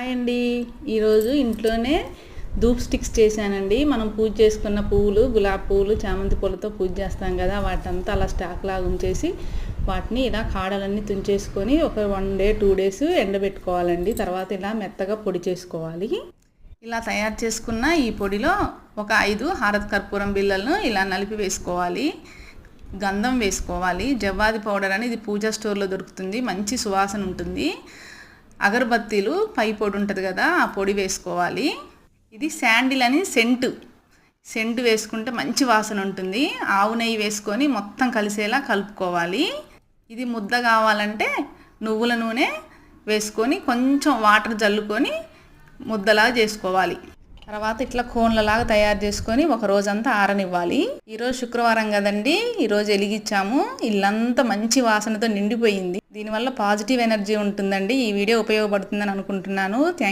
Hi అండి. ఈరోజు ఇంట్లోనే ధూప్ స్టిక్స్ చేశానండి. మనం పూజ చేసుకున్న పువ్వులు, గులాబీ పువ్వులు, చామంతి పూలతో పూజ చేస్తాం కదా, వాటంతా అలా స్టాక్ లాగా ఉంచేసి వాటిని ఇలా కాడలన్నీ తుంచేసుకొని ఒక 1 డే 2 డేస్ ఎండబెట్టుకోవాలండి. తర్వాత ఇలా మెత్తగా పొడి చేసుకోవాలి. ఇలా తయారు చేసుకున్న ఈ పొడిలో ఒక 5 హారతి కర్పూరం బిళ్ళలను ఇలా నలిపి వేసుకోవాలి. గంధం వేసుకోవాలి. జవ్వాది పౌడర్ అని ఇది పూజా స్టోర్లో దొరుకుతుంది, మంచి సువాసన ఉంటుంది. అగరబత్తీలు పై పొడి ఉంటుంది కదా, ఆ పొడి వేసుకోవాలి. ఇది శాండిల్ అని సెంటు వేసుకుంటే మంచి వాసన ఉంటుంది. ఆవు నెయ్యి వేసుకొని మొత్తం కలిసేలా కలుపుకోవాలి. ఇది ముద్ద కావాలంటే నువ్వుల నూనె వేసుకొని కొంచెం వాటర్ జల్లుకొని ముద్దలా చేసుకోవాలి. తర్వాత ఇట్లా కోన్లలాగా తయారు చేసుకొని ఒక రోజంతా ఆరనివ్వాలి. ఈరోజు శుక్రవారం కదండి, ఈరోజు వెలిగించాము. ఇల్లంతా మంచి వాసనతో నిండిపోయింది. దీనివల్ల పాజిటివ్ ఎనర్జీ ఉంటుందండి. ఈ వీడియో ఉపయోగపడుతుందని అనుకుంటున్నాను. Thank you.